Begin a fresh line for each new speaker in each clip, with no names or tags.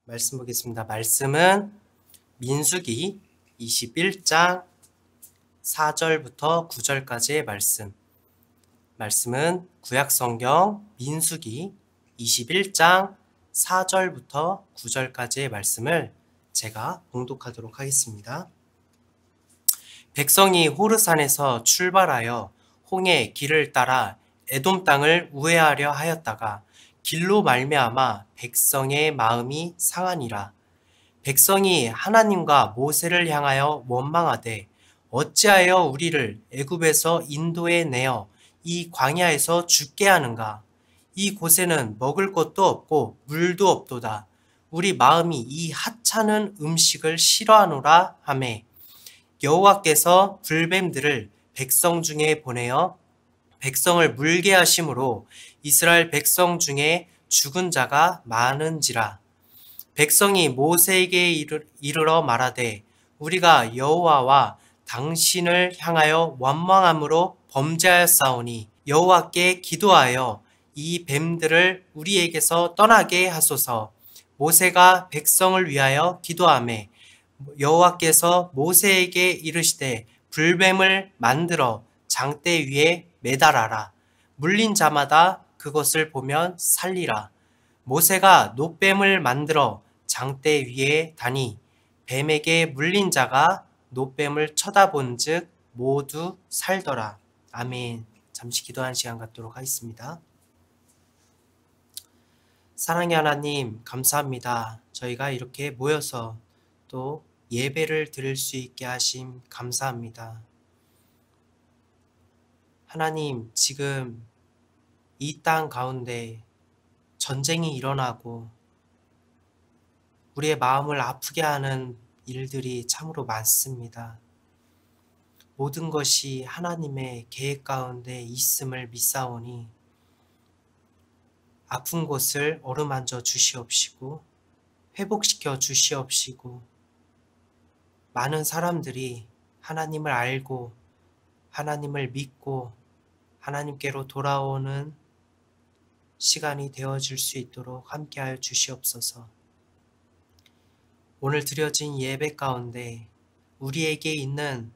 말씀 보겠습니다. 말씀은 민수기 21장 4절부터 9절까지의 말씀은 구약성경 민수기 21장 4절부터 9절까지의 말씀을 제가 봉독하도록 하겠습니다. 백성이 호르산에서 출발하여 홍해 길을 따라 에돔 땅을 우회하려 하였다가 길로 말미암아 백성의 마음이 상하니라. 백성이 하나님과 모세를 향하여 원망하되 어찌하여 우리를 애굽에서 인도해 내어 이 광야에서 죽게 하는가? 이 곳에는 먹을 것도 없고 물도 없도다. 우리 마음이 이 하찮은 음식을 싫어하노라 하매 여호와께서 불뱀들을 백성 중에 보내어 백성을 물게 하심으로 이스라엘 백성 중에 죽은 자가 많은지라. 백성이 모세에게 이르러 말하되 우리가 여호와와 당신을 향하여 원망함으로 범죄하였사오니 여호와께 기도하여 이 뱀들을 우리에게서 떠나게 하소서. 모세가 백성을 위하여 기도하매 여호와께서 모세에게 이르시되 불뱀을 만들어 장대 위에 매달아라. 물린 자마다 그것을 보면 살리라. 모세가 놋뱀을 만들어 장대 위에 다니 뱀에게 물린 자가 놋뱀을 쳐다본 즉 모두 살더라. 아멘. 잠시 기도하는 시간 갖도록 하겠습니다. 사랑의 하나님, 감사합니다. 저희가 이렇게 모여서 또 예배를 드릴 수 있게 하심 감사합니다. 하나님, 지금 이 땅 가운데 전쟁이 일어나고 우리의 마음을 아프게 하는 일들이 참으로 많습니다. 모든 것이 하나님의 계획 가운데 있음을 믿사오니 아픈 곳을 어루만져 주시옵시고 회복시켜 주시옵시고 많은 사람들이 하나님을 알고 하나님을 믿고 하나님께로 돌아오는 시간이 되어질 수 있도록 함께하여 주시옵소서. 오늘 드려진 예배 가운데 우리에게 있는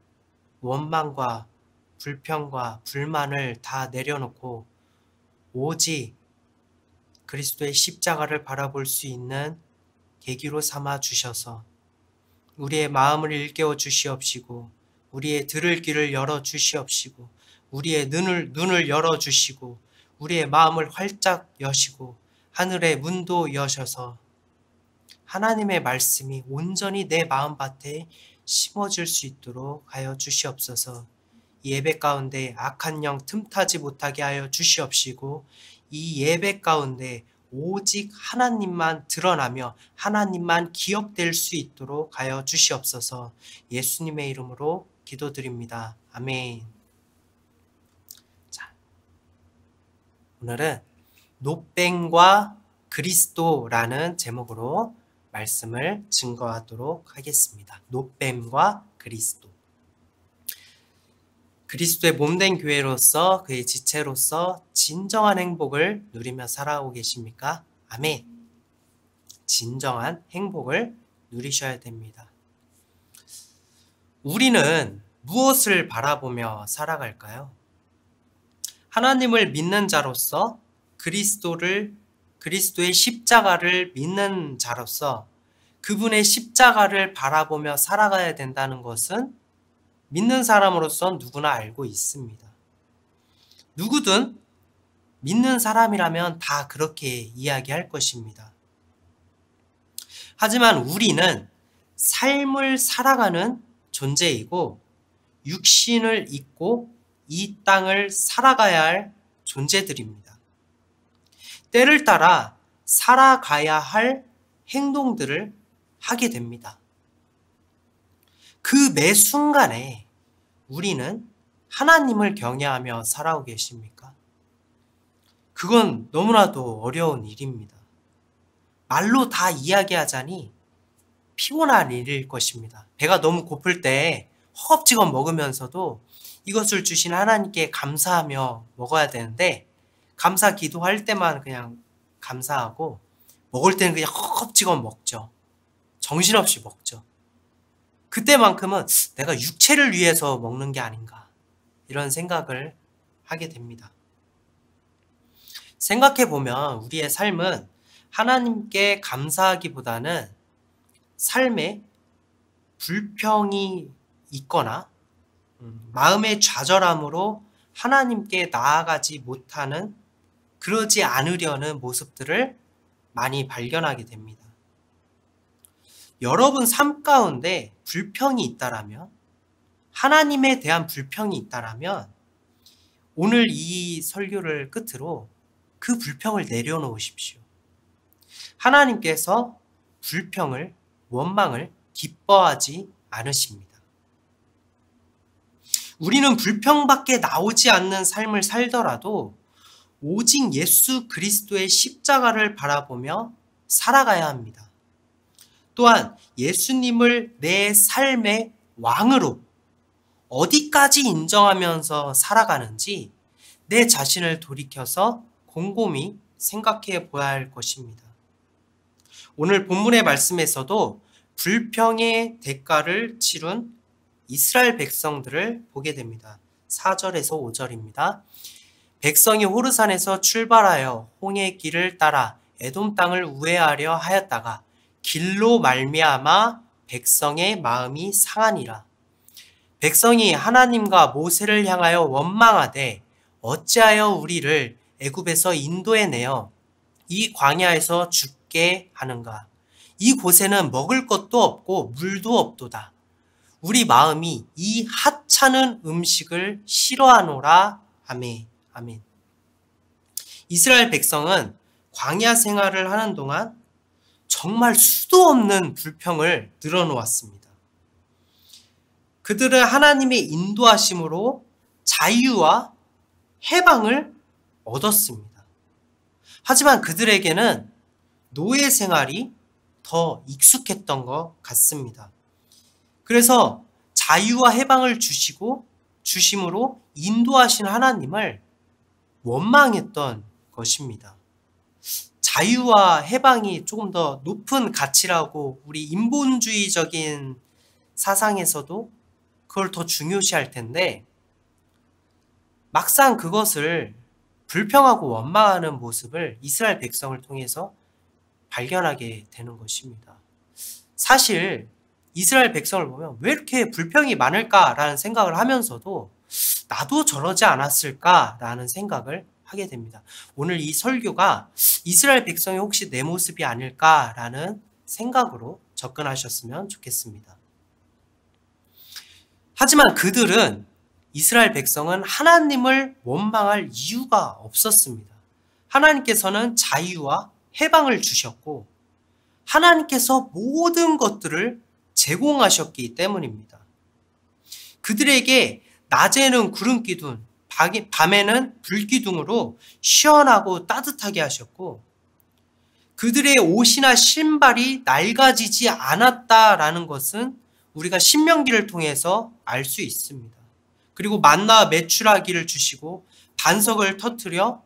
원망과 불평과 불만을 다 내려놓고 오직 그리스도의 십자가를 바라볼 수 있는 계기로 삼아 주셔서 우리의 마음을 일깨워 주시옵시고 우리의 들을 귀를 열어 주시옵시고 우리의 눈을 열어 주시고 우리의 마음을 활짝 여시고 하늘의 문도 여셔서 하나님의 말씀이 온전히 내 마음밭에 심어질 수 있도록 하여 주시옵소서. 예배 가운데 악한 영 틈타지 못하게 하여 주시옵시고 이 예배 가운데 오직 하나님만 드러나며 하나님만 기억될 수 있도록 하여 주시옵소서. 예수님의 이름으로 기도드립니다. 아멘. 자, 오늘은 놋뱀과 그리스도라는 제목으로 말씀을 증거하도록 하겠습니다. 놋뱀과 그리스도. 그리스도의 몸된 교회로서 그의 지체로서 진정한 행복을 누리며 살아오고 계십니까? 아멘. 진정한 행복을 누리셔야 됩니다. 우리는 무엇을 바라보며 살아갈까요? 하나님을 믿는 자로서 그리스도의 십자가를 믿는 자로서 그분의 십자가를 바라보며 살아가야 된다는 것은 믿는 사람으로서 누구나 알고 있습니다. 누구든 믿는 사람이라면 다 그렇게 이야기할 것입니다. 하지만 우리는 삶을 살아가는 존재이고 육신을 입고 이 땅을 살아가야 할 존재들입니다. 때를 따라 살아가야 할 행동들을 하게 됩니다. 그 매 순간에 우리는 하나님을 경외하며 살아오고 계십니까? 그건 너무나도 어려운 일입니다. 말로 다 이야기하자니 피곤한 일일 것입니다. 배가 너무 고플 때 허겁지겁 먹으면서도 이것을 주신 하나님께 감사하며 먹어야 되는데 감사 기도할 때만 그냥 감사하고 먹을 때는 그냥 허겁지겁 먹죠. 정신없이 먹죠. 그때만큼은 내가 육체를 위해서 먹는 게 아닌가, 이런 생각을 하게 됩니다. 생각해보면 우리의 삶은 하나님께 감사하기보다는 삶에 불평이 있거나 마음의 좌절함으로 하나님께 나아가지 못하는, 그러지 않으려는 모습들을 많이 발견하게 됩니다. 여러분 삶 가운데 불평이 있다라면, 하나님에 대한 불평이 있다라면 오늘 이 설교를 끝으로 그 불평을 내려놓으십시오. 하나님께서 불평을, 원망을 기뻐하지 않으십니다. 우리는 불평밖에 나오지 않는 삶을 살더라도 오직 예수 그리스도의 십자가를 바라보며 살아가야 합니다. 또한 예수님을 내 삶의 왕으로 어디까지 인정하면서 살아가는지 내 자신을 돌이켜서 곰곰이 생각해 보아야 할 것입니다. 오늘 본문의 말씀에서도 불평의 대가를 치룬 이스라엘 백성들을 보게 됩니다. 4절에서 5절입니다. 백성이 호르산에서 출발하여 홍해 길을 따라 에돔 땅을 우회하려 하였다가 길로 말미암아 백성의 마음이 상하니라. 백성이 하나님과 모세를 향하여 원망하되 어찌하여 우리를 애굽에서 인도해 내어 이 광야에서 죽게 하는가. 이 곳에는 먹을 것도 없고 물도 없도다. 우리 마음이 이 하찮은 음식을 싫어하노라. 아멘. 아멘. 이스라엘 백성은 광야 생활을 하는 동안 정말 수도 없는 불평을 늘어놓았습니다. 그들은 하나님의 인도하심으로 자유와 해방을 얻었습니다. 하지만 그들에게는 노예 생활이 더 익숙했던 것 같습니다. 그래서 자유와 해방을 주심으로 인도하신 하나님을 원망했던 것입니다. 자유와 해방이 조금 더 높은 가치라고 우리 인본주의적인 사상에서도 그걸 더 중요시할 텐데, 막상 그것을 불평하고 원망하는 모습을 이스라엘 백성을 통해서 발견하게 되는 것입니다. 사실 이스라엘 백성을 보면 왜 이렇게 불평이 많을까라는 생각을 하면서도 나도 저러지 않았을까라는 생각을 하게 됩니다. 오늘 이 설교가 이스라엘 백성이 혹시 내 모습이 아닐까라는 생각으로 접근하셨으면 좋겠습니다. 하지만 그들은, 이스라엘 백성은 하나님을 원망할 이유가 없었습니다. 하나님께서는 자유와 해방을 주셨고 하나님께서 모든 것들을 제공하셨기 때문입니다. 그들에게 낮에는 구름 기둥, 밤에는 불 기둥으로 시원하고 따뜻하게 하셨고, 그들의 옷이나 신발이 낡아지지 않았다라는 것은 우리가 신명기를 통해서 알 수 있습니다. 그리고 만나와 메추라기를 주시고 반석을 터뜨려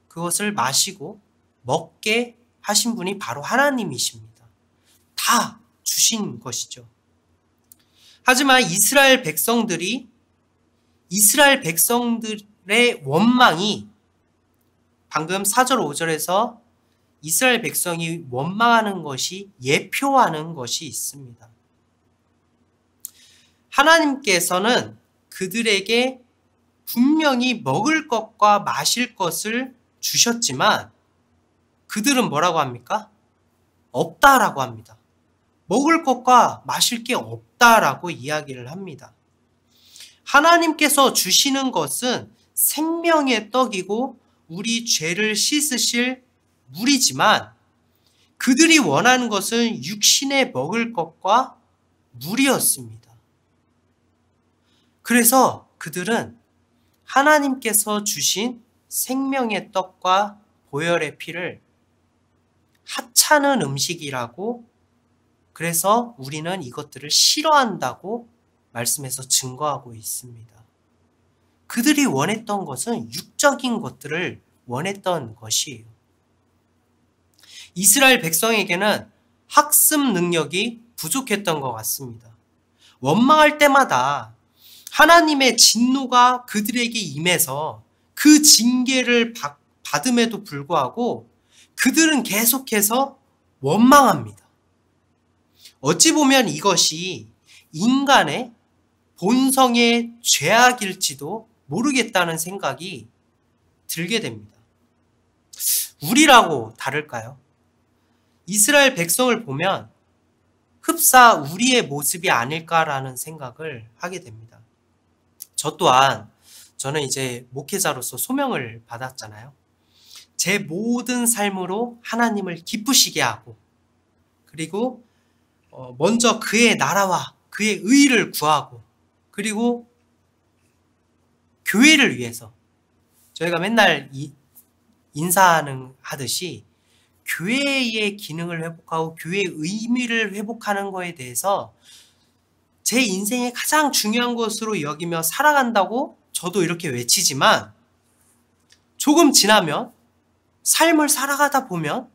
그것을 마시고 먹게 하신 분이 바로 하나님이십니다. 다 주신 것이죠. 하지만 이스라엘 백성들의 원망이, 방금 4절 5절에서 이스라엘 백성이 원망하는 것이 예표하는 것이 있습니다. 하나님께서는 그들에게 분명히 먹을 것과 마실 것을 주셨지만 그들은 뭐라고 합니까? 없다라고 합니다. 먹을 것과 마실 게 없다라고 이야기를 합니다. 하나님께서 주시는 것은 생명의 떡이고 우리 죄를 씻으실 물이지만 그들이 원하는 것은 육신의 먹을 것과 물이었습니다. 그래서 그들은 하나님께서 주신 생명의 떡과 보혈의 피를 하찮은 음식이라고, 그래서 우리는 이것들을 싫어한다고 말씀에서 증거하고 있습니다. 그들이 원했던 것은 육적인 것들을 원했던 것이에요. 이스라엘 백성에게는 학습 능력이 부족했던 것 같습니다. 원망할 때마다 하나님의 진노가 그들에게 임해서 그 징계를 받음에도 불구하고 그들은 계속해서 원망합니다. 어찌 보면 이것이 인간의 본성의 죄악일지도 모르겠다는 생각이 들게 됩니다. 우리라고 다를까요? 이스라엘 백성을 보면 흡사 우리의 모습이 아닐까라는 생각을 하게 됩니다. 저는 이제 목회자로서 소명을 받았잖아요. 제 모든 삶으로 하나님을 기쁘시게 하고, 그리고 먼저 그의 나라와 그의 의를 구하고, 그리고 교회를 위해서 저희가 맨날 하듯이 교회의 기능을 회복하고 교회의 의미를 회복하는 거에 대해서 제 인생의 가장 중요한 것으로 여기며 살아간다고 저도 이렇게 외치지만, 조금 지나면 삶을 살아가다 보면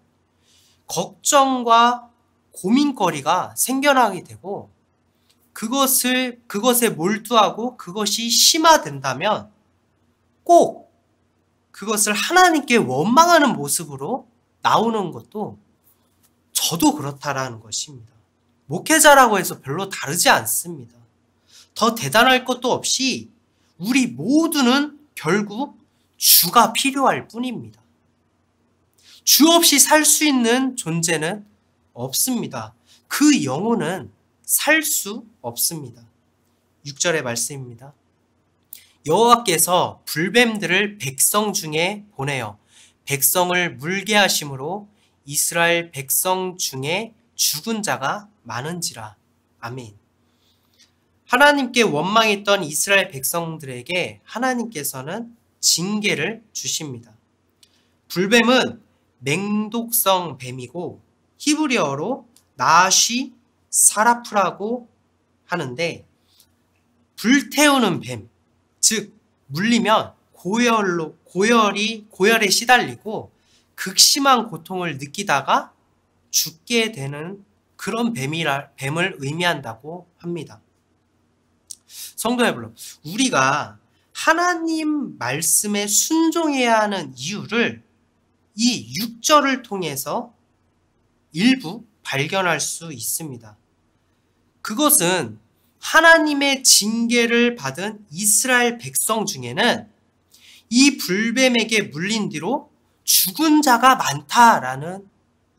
걱정과 고민거리가 생겨나게 되고, 그것에 몰두하고 그것이 심화된다면 꼭 그것을 하나님께 원망하는 모습으로 나오는 것도 저도 그렇다라는 것입니다. 목회자라고 해서 별로 다르지 않습니다. 더 대단할 것도 없이 우리 모두는 결국 주가 필요할 뿐입니다. 주 없이 살 수 있는 존재는 없습니다. 그 영혼은 살 수 없습니다. 6절의 말씀입니다. 여호와께서 불뱀들을 백성 중에 보내어 백성을 물게 하심으로 이스라엘 백성 중에 죽은 자가 많은지라. 아멘. 하나님께 원망했던 이스라엘 백성들에게 하나님께서는 징계를 주십니다. 불뱀은 맹독성 뱀이고 히브리어로 나시 사라프라고 하는데, 불태우는 뱀, 즉 물리면 고열에 시달리고 극심한 고통을 느끼다가 죽게 되는 그런 뱀을 의미한다고 합니다. 성도 여러분, 우리가 하나님 말씀에 순종해야 하는 이유를 이 6절을 통해서 일부 발견할 수 있습니다. 그것은 하나님의 징계를 받은 이스라엘 백성 중에는 이 불뱀에게 물린 뒤로 죽은 자가 많다라는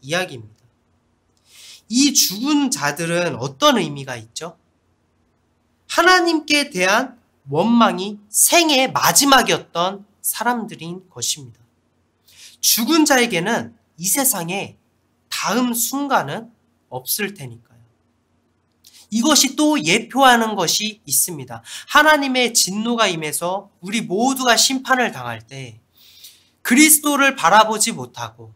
이야기입니다. 이 죽은 자들은 어떤 의미가 있죠? 하나님께 대한 원망이 생의 마지막이었던 사람들인 것입니다. 죽은 자에게는 이 세상에 다음 순간은 없을 테니까요. 이것이 또 예표하는 것이 있습니다. 하나님의 진노가 임해서 우리 모두가 심판을 당할 때 그리스도를 바라보지 못하고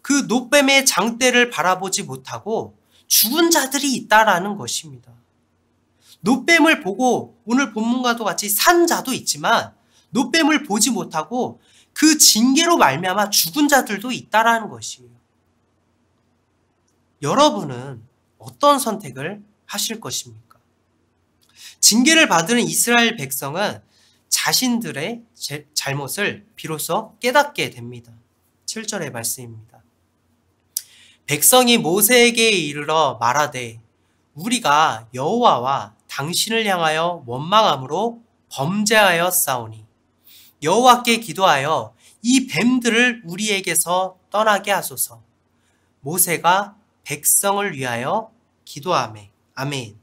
그 노뱀의 장대를 바라보지 못하고 죽은 자들이 있다라는 것입니다. 노뱀을 보고 오늘 본문과도 같이 산 자도 있지만 노뱀을 보지 못하고 그 징계로 말미암아 죽은 자들도 있다라는 것이에요. 여러분은 어떤 선택을 하실 것입니까? 징계를 받은 이스라엘 백성은 자신들의 잘못을 비로소 깨닫게 됩니다. 7절의 말씀입니다. 백성이 모세에게 이르러 말하되 우리가 여호와와 당신을 향하여 원망함으로 범죄하여 싸우니 여호와께 기도하여 이 뱀들을 우리에게서 떠나게 하소서. 모세가 백성을 위하여 기도하매. 아멘.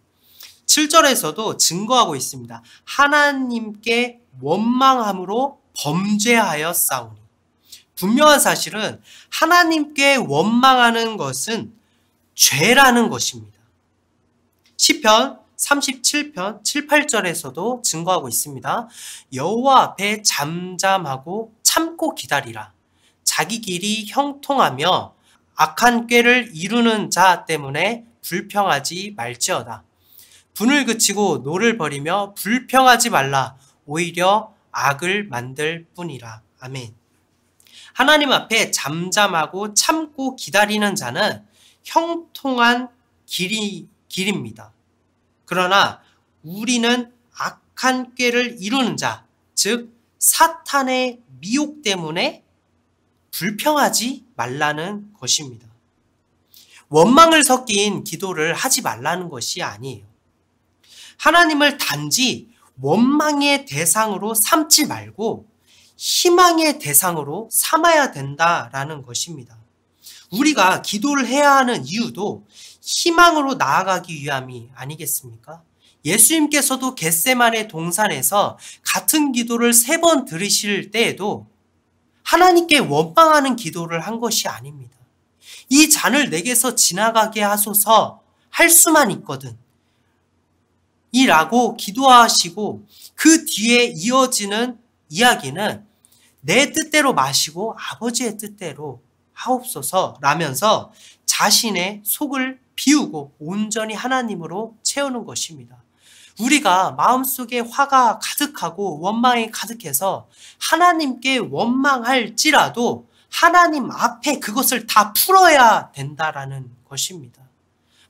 7절에서도 증거하고 있습니다. 하나님께 원망함으로 범죄하여 싸우니. 분명한 사실은 하나님께 원망하는 것은 죄라는 것입니다. 시편 37편 7, 8절에서도 증거하고 있습니다. 여호와 앞에 잠잠하고 참고 기다리라. 자기 길이 형통하며 악한 꾀를 이루는 자 때문에 불평하지 말지어다. 분을 그치고 노를 버리며 불평하지 말라. 오히려 악을 만들 뿐이라. 아멘. 하나님 앞에 잠잠하고 참고 기다리는 자는 형통한 길입니다. 그러나 우리는 악한 꾀를 이루는 자, 즉 사탄의 미혹 때문에 불평하지 말라는 것입니다. 원망을 섞인 기도를 하지 말라는 것이 아니에요. 하나님을 단지 원망의 대상으로 삼지 말고 희망의 대상으로 삼아야 된다라는 것입니다. 우리가 기도를 해야 하는 이유도 희망으로 나아가기 위함이 아니겠습니까? 예수님께서도 겟세마네 동산에서 같은 기도를 3번 들으실 때에도 하나님께 원망하는 기도를 한 것이 아닙니다. 이 잔을 내게서 지나가게 하소서 할 수만 있거든 이라고 기도하시고 그 뒤에 이어지는 이야기는 내 뜻대로 마시고 아버지의 뜻대로 하옵소서 라면서 자신의 속을 비우고 온전히 하나님으로 채우는 것입니다. 우리가 마음속에 화가 가득하고 원망이 가득해서 하나님께 원망할지라도 하나님 앞에 그것을 다 풀어야 된다라는 것입니다.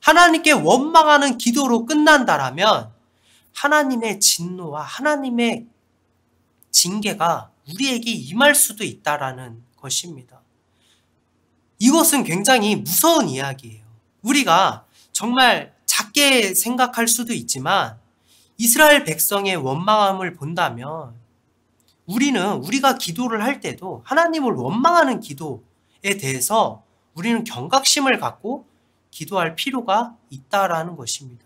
하나님께 원망하는 기도로 끝난다라면 하나님의 진노와 하나님의 징계가 우리에게 임할 수도 있다라는 것입니다. 이것은 굉장히 무서운 이야기예요. 우리가 정말 작게 생각할 수도 있지만 이스라엘 백성의 원망함을 본다면 우리가 기도를 할 때도 하나님을 원망하는 기도에 대해서 우리는 경각심을 갖고 기도할 필요가 있다라는 것입니다.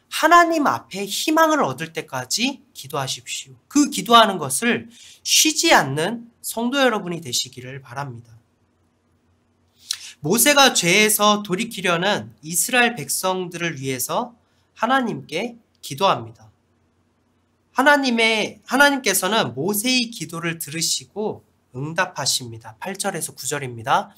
하나님 앞에 희망을 얻을 때까지 기도하십시오. 그 기도하는 것을 쉬지 않는 성도 여러분이 되시기를 바랍니다. 모세가 죄에서 돌이키려는 이스라엘 백성들을 위해서 하나님께 기도합니다. 하나님께서는 모세의 기도를 들으시고 응답하십니다. 8절에서 9절입니다.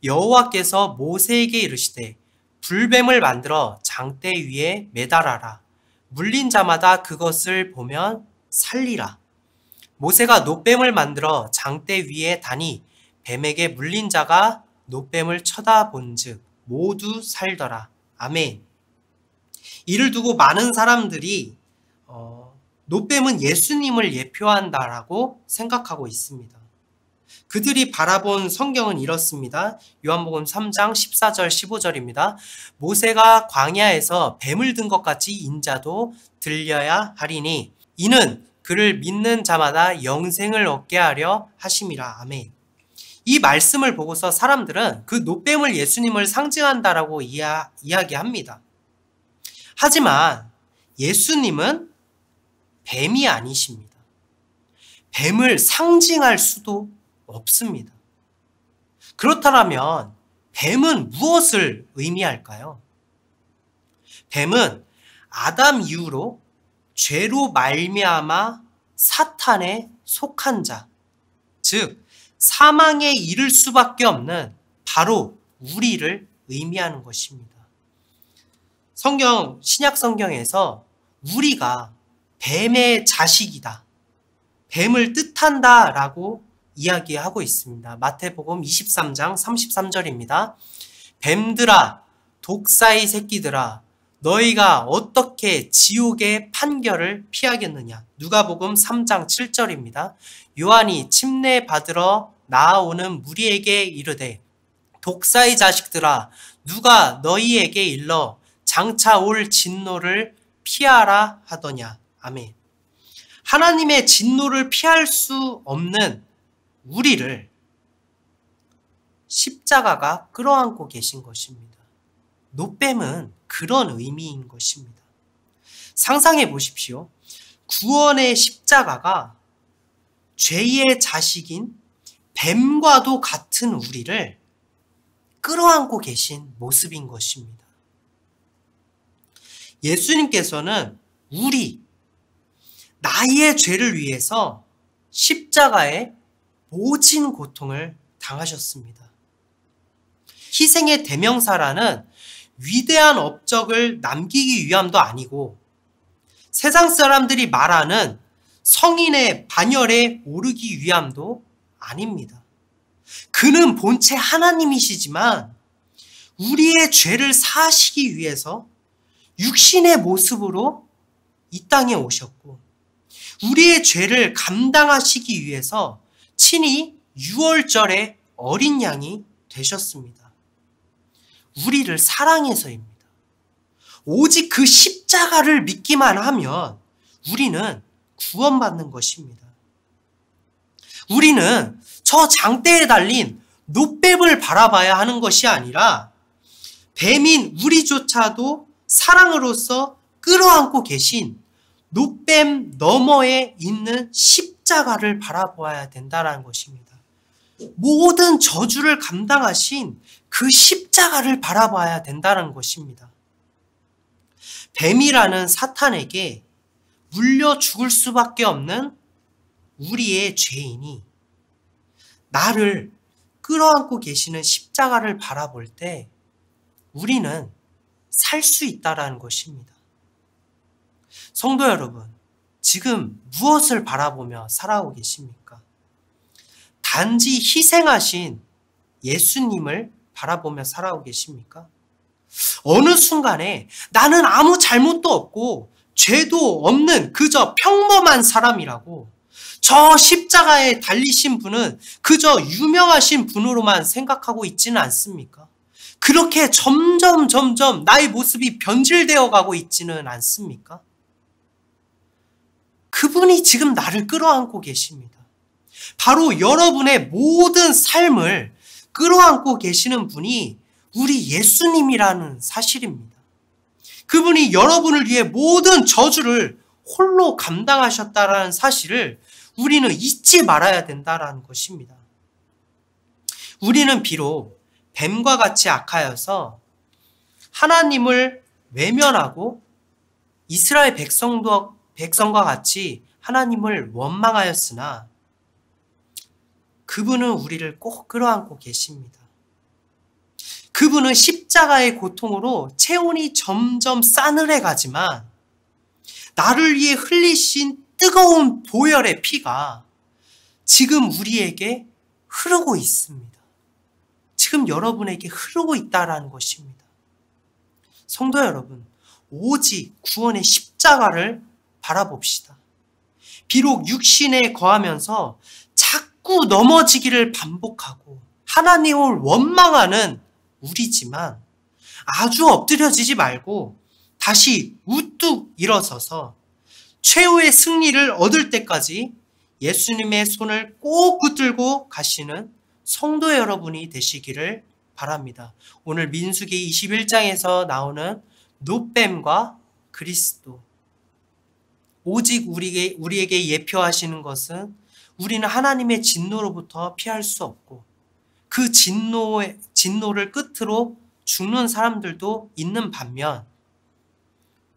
여호와께서 모세에게 이르시되 불뱀을 만들어 장대 위에 매달아라. 물린 자마다 그것을 보면 살리라. 모세가 놋뱀을 만들어 장대 위에 다니 뱀에게 물린 자가 놋뱀을 쳐다본즉 모두 살더라. 아멘. 이를 두고 많은 사람들이 놋뱀은 예수님을 예표한다라고 생각하고 있습니다. 그들이 바라본 성경은 이렇습니다. 요한복음 3장 14절 15절입니다. 모세가 광야에서 뱀을 든 것 같이 인자도 들려야 하리니 이는 그를 믿는 자마다 영생을 얻게 하려 하심이라. 아멘. 이 말씀을 보고서 사람들은 그 놋뱀을 예수님을 상징한다라고 이야기합니다. 하지만 예수님은 뱀이 아니십니다. 뱀을 상징할 수도 없습니다. 그렇다면 뱀은 무엇을 의미할까요? 뱀은 아담 이후로 죄로 말미암아 사탄에 속한 자, 즉 사망에 이를 수밖에 없는 바로 우리를 의미하는 것입니다. 신약 성경에서 우리가 뱀의 자식이다, 뱀을 뜻한다 라고 이야기하고 있습니다. 마태복음 23장 33절입니다. 뱀들아, 독사의 새끼들아, 너희가 어떻게 지옥의 판결을 피하겠느냐. 누가복음 3장 7절입니다. 요한이 침례 받으러 나아오는 무리에게 이르되 독사의 자식들아, 누가 너희에게 일러 장차 올 진노를 피하라 하더냐. 아멘. 하나님의 진노를 피할 수 없는 우리를 십자가가 끌어안고 계신 것입니다. 놋뱀은 그런 의미인 것입니다. 상상해 보십시오. 구원의 십자가가 죄의 자식인 뱀과도 같은 우리를 끌어안고 계신 모습인 것입니다. 예수님께서는 나의 죄를 위해서 십자가에 모진 고통을 당하셨습니다. 희생의 대명사라는 위대한 업적을 남기기 위함도 아니고 세상 사람들이 말하는 성인의 반열에 오르기 위함도 아닙니다. 그는 본체 하나님이시지만 우리의 죄를 사하시기 위해서 육신의 모습으로 이 땅에 오셨고 우리의 죄를 감당하시기 위해서 친히 유월절의 어린 양이 되셨습니다. 우리를 사랑해서입니다. 오직 그 십자가를 믿기만 하면 우리는 구원받는 것입니다. 우리는 저 장대에 달린 놋뱀을 바라봐야 하는 것이 아니라 뱀인 우리조차도 사랑으로서 끌어안고 계신 놋뱀 너머에 있는 십자가를 바라보아야 된다는 것입니다. 모든 저주를 감당하신 그 십자가를 바라봐야 된다는 것입니다. 뱀이라는 사탄에게 물려 죽을 수밖에 없는 우리의 죄인이 나를 끌어안고 계시는 십자가를 바라볼 때 우리는 살 수 있다는 것입니다. 성도 여러분, 지금 무엇을 바라보며 살아오고 계십니까? 단지 희생하신 예수님을 바라보며 살아오고 계십니까? 어느 순간에 나는 아무 잘못도 없고 죄도 없는 그저 평범한 사람이라고 저 십자가에 달리신 분은 그저 유명하신 분으로만 생각하고 있지는 않습니까? 그렇게 점점 나의 모습이 변질되어 가고 있지는 않습니까? 그분이 지금 나를 끌어안고 계십니다. 바로 여러분의 모든 삶을 끌어안고 계시는 분이 우리 예수님이라는 사실입니다. 그분이 여러분을 위해 모든 저주를 홀로 감당하셨다는 사실을 우리는 잊지 말아야 된다는 것입니다. 우리는 비록 뱀과 같이 악하여서 하나님을 외면하고 이스라엘 백성과 같이 하나님을 원망하였으나 그분은 우리를 꼭 끌어안고 계십니다. 그분은 십자가의 고통으로 체온이 점점 싸늘해 가지만 나를 위해 흘리신 뜨거운 보혈의 피가 지금 우리에게 흐르고 있습니다. 지금 여러분에게 흐르고 있다는 것입니다. 성도 여러분, 오직 구원의 십자가를 바라봅시다. 비록 육신에 거하면서 자꾸 넘어지기를 반복하고 하나님을 원망하는 우리지만 아주 엎드려지지 말고 다시 우뚝 일어서서 최후의 승리를 얻을 때까지 예수님의 손을 꼭 붙들고 가시는 성도 여러분이 되시기를 바랍니다. 오늘 민수기 21장에서 나오는 놋뱀과 그리스도, 오직 우리에게 예표하시는 것은 우리는 하나님의 진노로부터 피할 수 없고 그 진노를 끝으로 죽는 사람들도 있는 반면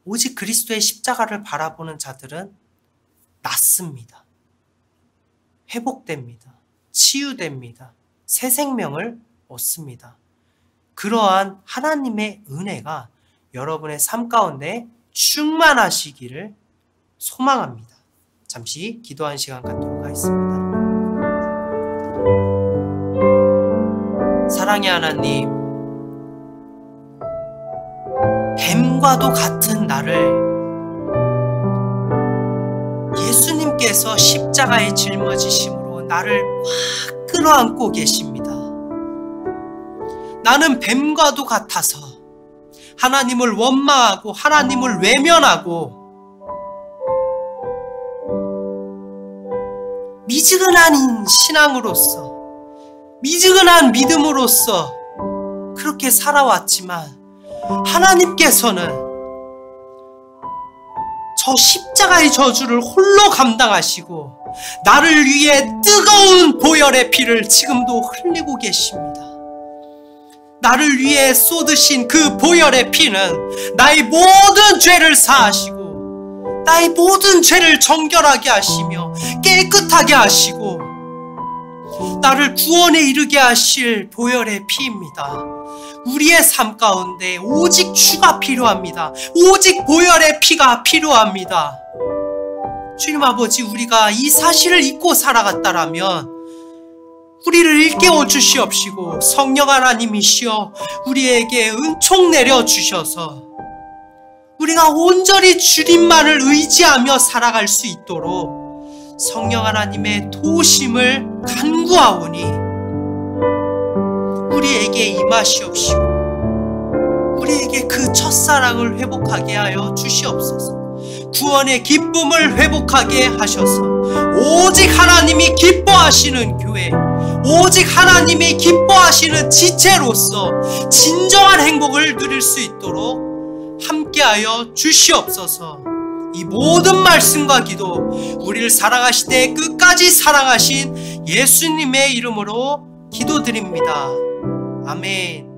오직 그리스도의 십자가를 바라보는 자들은 낫습니다. 회복됩니다. 치유됩니다. 새 생명을 얻습니다. 그러한 하나님의 은혜가 여러분의 삶 가운데 충만하시기를 소망합니다. 잠시 기도한 시간 갖도록 하겠습니다. 사랑의 하나님, 뱀과도 같은 나를 예수님께서 십자가에 짊어지심으로 나를 꽉 끌어안고 계십니다. 나는 뱀과도 같아서 하나님을 원망하고 하나님을 외면하고 미지근한 신앙으로서 미지근한 믿음으로서 그렇게 살아왔지만 하나님께서는 저 십자가의 저주를 홀로 감당하시고 나를 위해 뜨거운 보혈의 피를 지금도 흘리고 계십니다. 나를 위해 쏟으신 그 보혈의 피는 나의 모든 죄를 사하시고 나의 모든 죄를 정결하게 하시며 깨끗하게 하시고 나를 구원에 이르게 하실 보혈의 피입니다. 우리의 삶 가운데 오직 주가 필요합니다. 오직 보혈의 피가 필요합니다. 주님 아버지, 우리가 이 사실을 잊고 살아갔다라면 우리를 일깨워 주시옵시고 성령 하나님이시여 우리에게 은총 내려 주셔서 우리가 온전히 주님만을 의지하며 살아갈 수 있도록 성령 하나님의 도우심을 간구하오니 우리에게 임하시옵시고 우리에게 그 첫사랑을 회복하게 하여 주시옵소서. 구원의 기쁨을 회복하게 하셔서 오직 하나님이 기뻐하시는 교회, 오직 하나님이 기뻐하시는 지체로서 진정한 행복을 누릴 수 있도록 함께하여 주시옵소서. 이 모든 말씀과 기도 우리를 사랑하시되 끝까지 사랑하신 예수님의 이름으로 기도드립니다. 아멘.